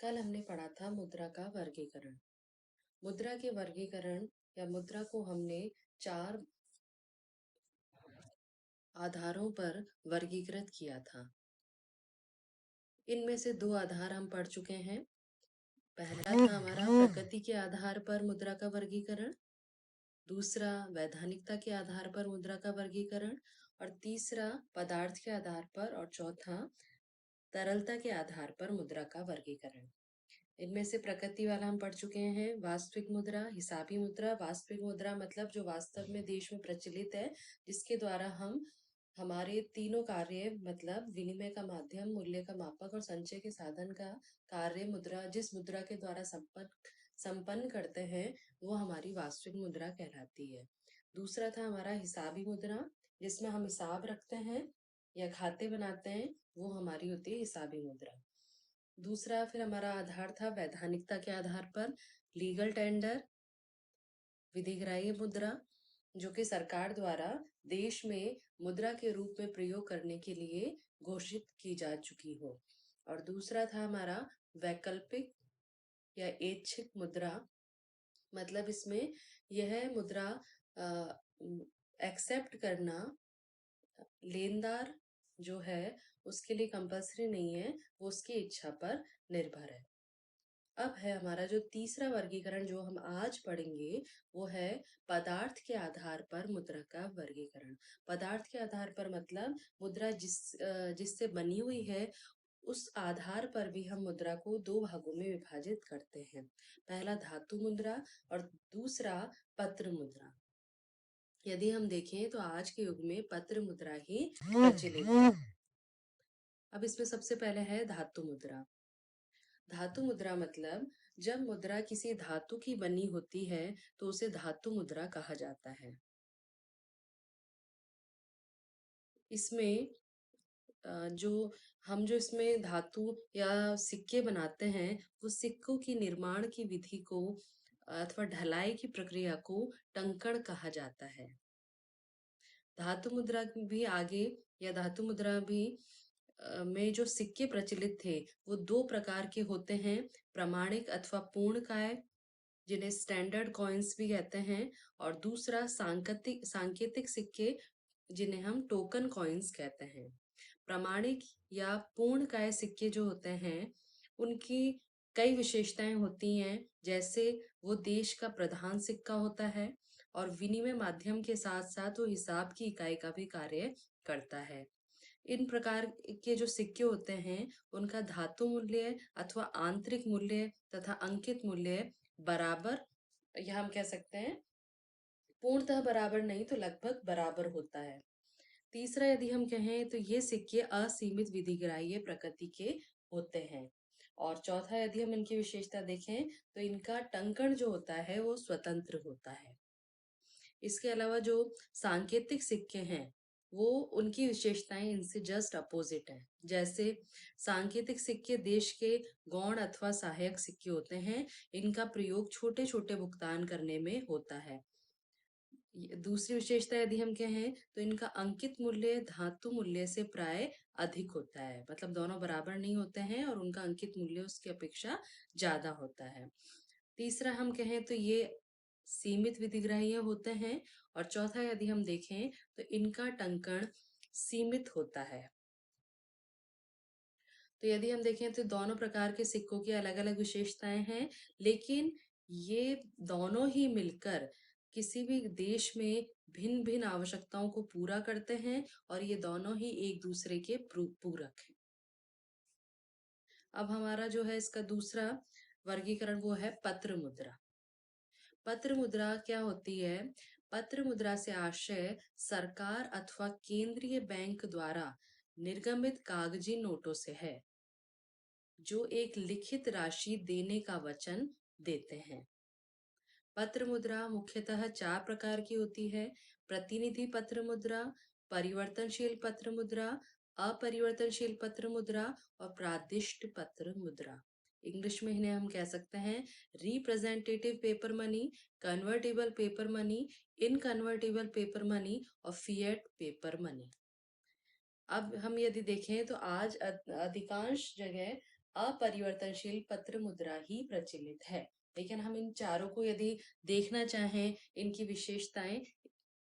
कल हमने पढ़ा था मुद्रा का वर्गीकरण। मुद्रा के वर्गीकरण या मुद्रा को हमने 4 आधारों पर वर्गीकृत किया था। इनमें से 2 आधार हम पढ़ चुके हैं। पहला था हमारा प्रकृति के आधार पर मुद्रा का वर्गीकरण, दूसरा वैधानिकता के आधार पर मुद्रा का वर्गीकरण और तीसरा पदार्थ के आधार पर और चौथा तरलता के आधार पर मुद्रा का वर्गीकरण। इनमें से प्रकृति वाला हम पढ़ चुके हैं, वास्तविक मुद्रा, हिसाबी मुद्रा। वास्तविक मुद्रा मतलब जो वास्तव में देश में प्रचलित है, जिसके द्वारा हम हमारे तीनों कार्य मतलब विनिमय का माध्यम, मूल्य का मापक और संचय के साधन का कार्य मुद्रा जिस मुद्रा के द्वारा संपन्न संपन्न करते हैं वो हमारी वास्तविक मुद्रा कहलाती है। दूसरा था हमारा हिसाबी मुद्रा, जिसमें हम हिसाब रखते हैं या खाते बनाते हैं, वो हमारी होती है हिसाबी मुद्रा। दूसरा फिर हमारा आधार था वैधानिकता के आधार पर लीगल टेंडर, विधिग्राह्य मुद्रा, जो कि सरकार द्वारा देश में मुद्रा के रूप में प्रयोग करने के लिए घोषित की जा चुकी हो। और दूसरा था हमारा वैकल्पिक या ऐच्छिक मुद्रा, मतलब इसमें यह मुद्रा एक्सेप्ट करना लेनदार जो है उसके लिए कंपल्सरी नहीं है, वो उसकी इच्छा पर निर्भर है। अब है हमारा जो तीसरा वर्गीकरण जो हम आज पढ़ेंगे, वो है पदार्थ के आधार पर मुद्रा का वर्गीकरण। पदार्थ के आधार पर मतलब मुद्रा जिससे बनी हुई है उस आधार पर भी हम मुद्रा को 2 भागों में विभाजित करते हैं। पहला धातु मुद्रा और दूसरा पत्र मुद्रा। यदि हम देखें तो आज के युग में पत्र मुद्रा ही प्रचलित है। अब इसमें सबसे पहले है धातु मुद्रा। धातु मुद्रा मतलब जब मुद्रा किसी धातु की बनी होती है तो उसे धातु मुद्रा कहा जाता है। इसमें जो इसमें धातु या सिक्के बनाते हैं, वो सिक्कों की निर्माण की विधि को अथवा ढलाई की प्रक्रिया को टंकण कहा जाता है। धातु मुद्रा भी आगे या धातु मुद्रा भी में जो सिक्के प्रचलित थे वो 2 प्रकार के होते हैं, प्रमाणिक अथवा पूर्णकाय, जिन्हें स्टैंडर्ड कॉइन्स भी कहते हैं, और दूसरा सांकेतिक सांकेतिक सिक्के, जिन्हें हम टोकन कॉइन्स कहते हैं। प्रमाणिक या पूर्णकाय सिक्के जो होते हैं उनकी कई विशेषताएं होती हैं, जैसे वो देश का प्रधान सिक्का होता है और विनिमय माध्यम के साथ साथ वो हिसाब की इकाई का भी कार्य करता है। इन प्रकार के जो सिक्के होते हैं उनका धातु मूल्य अथवा आंतरिक मूल्य तथा अंकित मूल्य बराबर, या हम कह सकते हैं पूर्णतः बराबर नहीं तो लगभग बराबर होता है। तीसरा यदि हम कहें तो ये सिक्के असीमित विधिग्राह्य प्रकृति के होते हैं। और चौथा यदि हम इनकी विशेषता देखें तो इनका टंकण जो होता है वो स्वतंत्र होता है। इसके अलावा जो सांकेतिक सिक्के हैं वो उनकी विशेषताएं इनसे जस्ट अपोजिट है। जैसे सांकेतिक सिक्के देश के गौण अथवा सहायक सिक्के होते हैं, इनका प्रयोग छोटे छोटे भुगतान करने में होता है। दूसरी विशेषता यदि हम कहें तो इनका अंकित मूल्य धातु मूल्य से प्राय अधिक होता है, मतलब दोनों बराबर नहीं होते हैं और उनका अंकित मूल्य उसकी अपेक्षा ज्यादा होता है। तीसरा हम कहें तो ये सीमित विधिग्राह्य होते हैं और चौथा यदि हम देखें तो इनका टंकण सीमित होता है। तो यदि हम देखें तो दोनों प्रकार के सिक्कों की अलग अलग विशेषताएं हैं, लेकिन ये दोनों ही मिलकर किसी भी देश में भिन्न भिन्न आवश्यकताओं को पूरा करते हैं और ये दोनों ही एक दूसरे के पूरक हैं। अब हमारा जो है इसका दूसरा वर्गीकरण वो है पत्र मुद्रा। पत्र मुद्रा क्या होती है? पत्र मुद्रा से आशय सरकार अथवा केंद्रीय बैंक द्वारा निर्गमित कागजी नोटों से है, जो एक लिखित राशि देने का वचन देते हैं। पत्र मुद्रा मुख्यतः 4 प्रकार की होती है: प्रतिनिधि पत्र मुद्रा, परिवर्तनशील पत्र मुद्रा, अपरिवर्तनशील पत्र मुद्रा और प्रादिष्ट पत्र मुद्रा। इंग्लिश में इन्हें हम कह सकते हैं representative paper money, convertible paper money, inconvertible paper money और फिएट पेपर मनी। अब हम यदि देखें तो आज अधिकांश जगह अपरिवर्तनशील पत्र मुद्रा ही प्रचलित है। लेकिन हम इन चारों को यदि देखना चाहें, इनकी विशेषताएं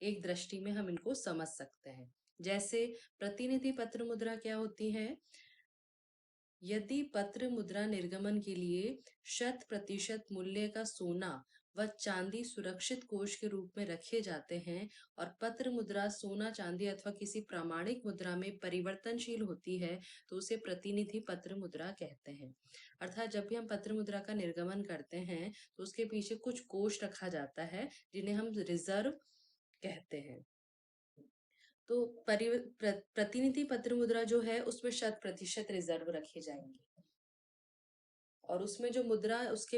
एक दृष्टि में हम इनको समझ सकते हैं। जैसे प्रतिनिधि पत्र मुद्रा क्या होती है? यदि पत्र मुद्रा निर्गमन के लिए 100% मूल्य का सोना व चांदी सुरक्षित कोष के रूप में रखे जाते हैं और पत्र मुद्रा सोना चांदी अथवा किसी प्रामाणिक मुद्रा में परिवर्तनशील होती है, तो उसे प्रतिनिधि पत्र मुद्रा कहते हैं। अर्थात जब भी हम पत्र मुद्रा का निर्गमन करते हैं, तो उसके पीछे कुछ कोष रखा जाता है, जिन्हें हम रिजर्व कहते हैं। तो प्रतिनिधि पत्र मुद्रा जो है, उसमें 100% रिजर्व रखे जाएंगे और उसमें जो मुद्रा उसके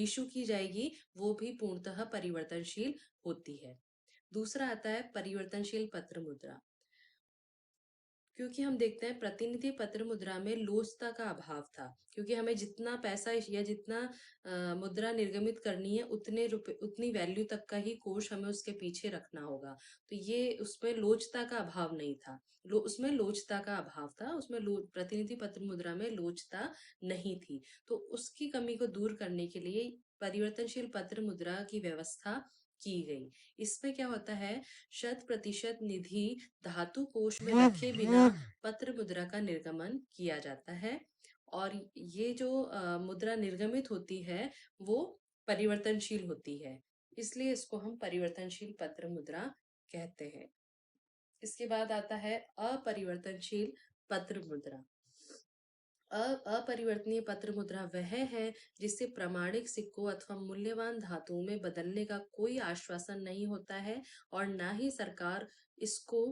इशू की जाएगी, वो भी पूर्णतः परिवर्तनशील होती है। दूसरा आता है परिवर्तनशील पत्र मुद्रा। क्योंकि हम देखते हैं प्रतिनिधि पत्र मुद्रा में लोचता का अभाव था, क्योंकि हमें जितना पैसा या जितना मुद्रा निर्गमित करनी है, उतने रुपए उतनी वैल्यू तक का ही कोष हमें उसके पीछे रखना होगा। तो ये उसमें लोचता का अभाव नहीं था। उसमें लोचता का अभाव था, उसमें प्रतिनिधि पत्र मुद्रा में लोचता नहीं थी। तो उसकी कमी को दूर करने के लिए परिवर्तनशील पत्र मुद्रा की व्यवस्था की गई। इसमें क्या होता है, 100% निधि धातु कोष में रखे बिना पत्र मुद्रा का निर्गमन किया जाता है और ये जो मुद्रा निर्गमित होती है, वो परिवर्तनशील होती है, इसलिए इसको हम परिवर्तनशील पत्र मुद्रा कहते हैं। इसके बाद आता है अपरिवर्तनशील पत्र मुद्रा। अपरिवर्तनीय पत्र मुद्रा वह है जिसे प्रमाणिक सिक्कों अथवा मूल्यवान धातुओं में बदलने का कोई आश्वासन नहीं होता है और ना ही सरकार इसको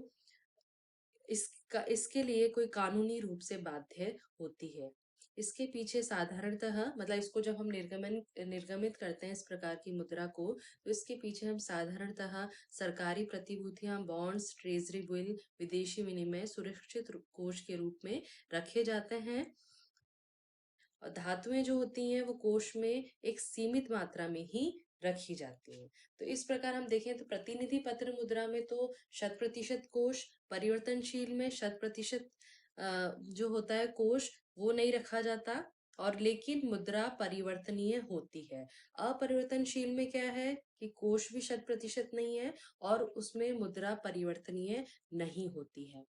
इसके लिए कोई कानूनी रूप से बाध्य होती है। इसके पीछे साधारणतः मतलब इसको जब हम निर्गमित करते हैं इस प्रकार की मुद्रा को, तो इसके पीछे हम साधारणतः सरकारी प्रतिभूतियां, बॉन्ड्स, ट्रेजरी बिल, विदेशी विनिमय सुरक्षित कोष के रूप में रखे जाते हैं। और धातुएं जो होती हैं वो कोष में एक सीमित मात्रा में ही रखी जाती हैं। तो इस प्रकार हम देखें तो प्रतिनिधि पत्र मुद्रा में तो 100% कोष, परिवर्तनशील में 100% जो होता है कोष, वो नहीं रखा जाता और लेकिन मुद्रा परिवर्तनीय होती है। अपरिवर्तनशील में क्या है कि कोष भी 100% नहीं है और उसमें मुद्रा परिवर्तनीय नहीं होती है।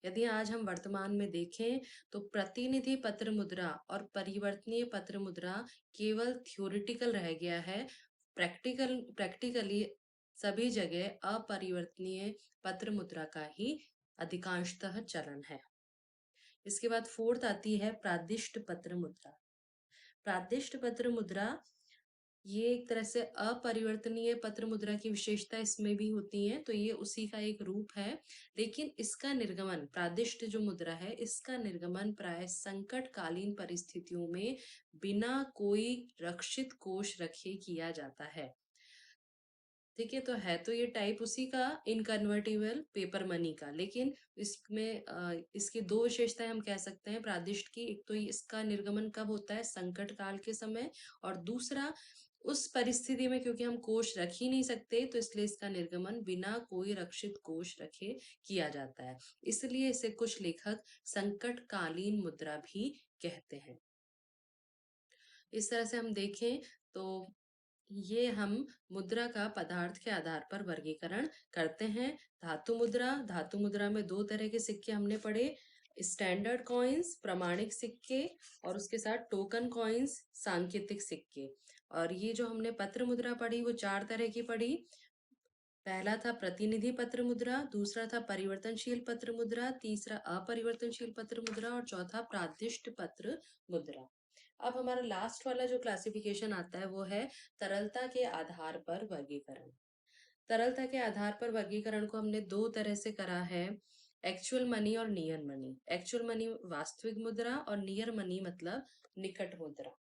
यदि आज हम वर्तमान में देखें, तो प्रतिनिधि पत्र मुद्रा और परिवर्तनीय पत्र मुद्रा केवल थ्योरिटिकल रह गया है। प्रैक्टिकली सभी जगह अपरिवर्तनीय पत्र मुद्रा का ही अधिकांशतः चलन है। इसके बाद फोर्थ आती है प्रादिष्ट पत्र मुद्रा। प्रादिष्ट पत्र मुद्रा ये एक तरह से अपरिवर्तनीय पत्र मुद्रा की विशेषता इसमें भी होती है, तो ये उसी का एक रूप है। लेकिन इसका निर्गमन, प्रादिष्ट जो मुद्रा है, इसका निर्गमन प्राय संकटकालीन परिस्थितियों में बिना कोई रक्षित कोष रखे किया जाता है। ठीक है, तो ये टाइप उसी का इनकन्वर्टिबल पेपर मनी का, लेकिन इसमें इसकी दो विशेषताएं हम कह सकते हैं प्रादिष्ट की। एक तो इसका निर्गमन कब होता है, संकट काल के समय, और दूसरा उस परिस्थिति में क्योंकि हम कोष रख ही नहीं सकते, तो इसलिए इसका निर्गमन बिना कोई रक्षित कोष रखे किया जाता है। इसलिए इसे कुछ लेखक संकटकालीन मुद्रा भी कहते हैं। इस तरह से हम देखें तो ये हम मुद्रा का पदार्थ के आधार पर वर्गीकरण करते हैं। धातु मुद्रा में दो तरह के सिक्के हमने पढ़े, स्टैंडर्ड कॉइन्स प्रमाणिक सिक्के और उसके साथ टोकन कॉइन्स सांकेतिक सिक्के। और ये जो हमने पत्र मुद्रा पढ़ी वो चार तरह की पढ़ी। पहला था प्रतिनिधि पत्र मुद्रा, दूसरा था परिवर्तनशील पत्र मुद्रा, तीसरा अपरिवर्तनशील पत्र मुद्रा और चौथा प्रादिष्ट पत्र मुद्रा। अब हमारा लास्ट वाला जो क्लासिफिकेशन आता है वो है तरलता के आधार पर वर्गीकरण। तरलता के आधार पर वर्गीकरण को हमने दो तरह से करा है, एक्चुअल मनी और नियर मनी। एक्चुअल मनी वास्तविक मुद्रा और नियर मनी मतलब निकट मुद्रा।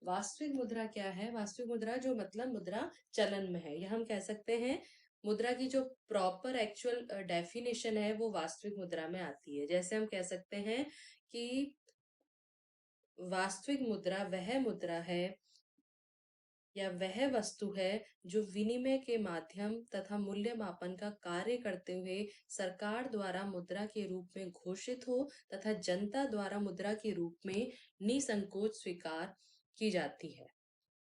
वास्तविक मुद्रा क्या है? वास्तविक मुद्रा जो मतलब मुद्रा चलन में है, या हम कह सकते हैं मुद्रा की जो प्रॉपर एक्चुअल डेफिनेशन है वो वास्तविक मुद्रा में आती है। जैसे हम कह सकते हैं कि वास्तविक मुद्रा वह मुद्रा है या वह वस्तु है जो विनिमय के माध्यम तथा मूल्य मापन का कार्य करते हुए सरकार द्वारा मुद्रा के रूप में घोषित हो तथा जनता द्वारा मुद्रा के रूप में निसंकोच स्वीकार की जाती है,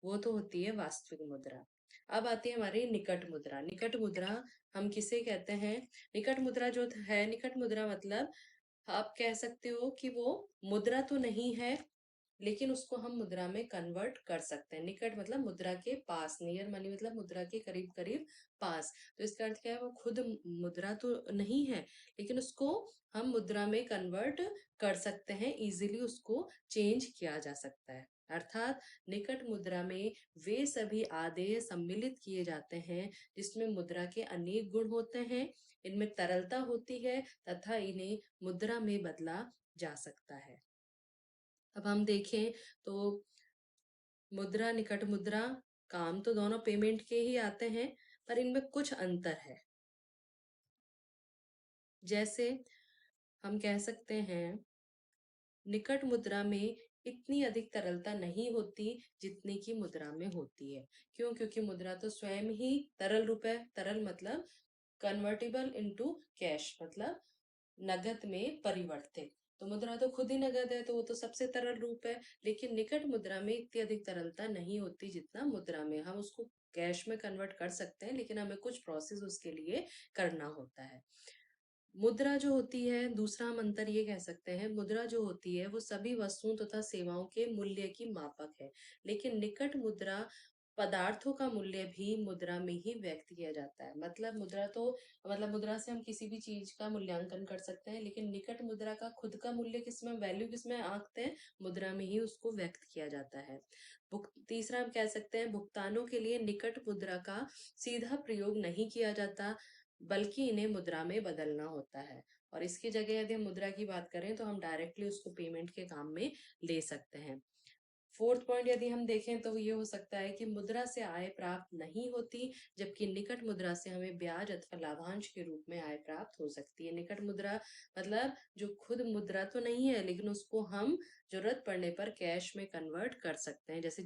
वो तो होती है वास्तविक मुद्रा। अब आती है हमारी निकट मुद्रा। निकट मुद्रा हम किसे कहते हैं? निकट मुद्रा जो है, निकट मुद्रा मतलब आप कह सकते हो कि वो मुद्रा तो नहीं है, लेकिन उसको हम मुद्रा में कन्वर्ट कर सकते हैं। निकट मतलब मुद्रा के पास, नियर मनी मतलब मुद्रा के करीब करीब पास। तो इसका अर्थ क्या है? वो खुद मुद्रा तो नहीं है, लेकिन उसको हम मुद्रा में कन्वर्ट कर सकते हैं, इजीली उसको चेंज किया जा सकता है। अर्थात निकट मुद्रा में वे सभी आदेय सम्मिलित किए जाते हैं जिसमें मुद्रा के अनेक गुण होते हैं, इनमें तरलता होती है तथा इन्हें मुद्रा में बदला जा सकता है। अब हम देखें तो मुद्रा, निकट मुद्रा, काम तो दोनों पेमेंट के ही आते हैं, पर इनमें कुछ अंतर है। जैसे हम कह सकते हैं निकट मुद्रा में इतनी अधिक तरलता नहीं होती जितनी की मुद्रा में होती है। क्यों? क्योंकि मुद्रा तो स्वयं ही तरल रूप है। तरल मतलब कन्वर्टिबल इनटू कैश, मतलब नगद में परिवर्तित। तो मुद्रा तो खुद ही नगद है, तो वो तो सबसे तरल रूप है। लेकिन निकट मुद्रा में इतनी अधिक तरलता नहीं होती जितना मुद्रा में। हम उसको कैश में कन्वर्ट कर सकते हैं, लेकिन हमें कुछ प्रोसेस उसके लिए करना होता है। मुद्रा जो होती है, दूसरा हम अंतर ये कह सकते हैं, मुद्रा जो होती है वो सभी वस्तुओं तथा सेवाओं के मूल्य की मापक है। लेकिन निकट मुद्रा पदार्थों का मूल्य भी मुद्रा में ही व्यक्त किया जाता है। मतलब मुद्रा तो, मतलब मुद्रा से हम किसी भी चीज का मूल्यांकन कर सकते हैं, लेकिन निकट मुद्रा का खुद का मूल्य किसमें, वैल्यू किसमें आंकते हैं? मुद्रा में ही उसको व्यक्त किया जाता है। तीसरा हम कह सकते हैं भुगतानों के लिए निकट मुद्रा का सीधा प्रयोग नहीं किया जाता, बल्कि इन्हें मुद्रा में बदलना होता है। और इसकी जगह यदि हम मुद्रा की बात करें तो हम डायरेक्टली उसको पेमेंट के काम में ले सकते हैं। फोर्थ पॉइंट यदि हम देखें तो ये हो सकता है कि मुद्रा से आय प्राप्त नहीं होती, जबकि निकट मुद्रा से हमें ब्याज अथवा लाभांश के रूप में आय प्राप्त हो सकती है। निकट मुद्रा मतलब जो खुद मुद्रा तो नहीं है, लेकिन उसको हम जरूरत पड़ने पर कैश में कन्वर्ट कर सकते हैं। जैसे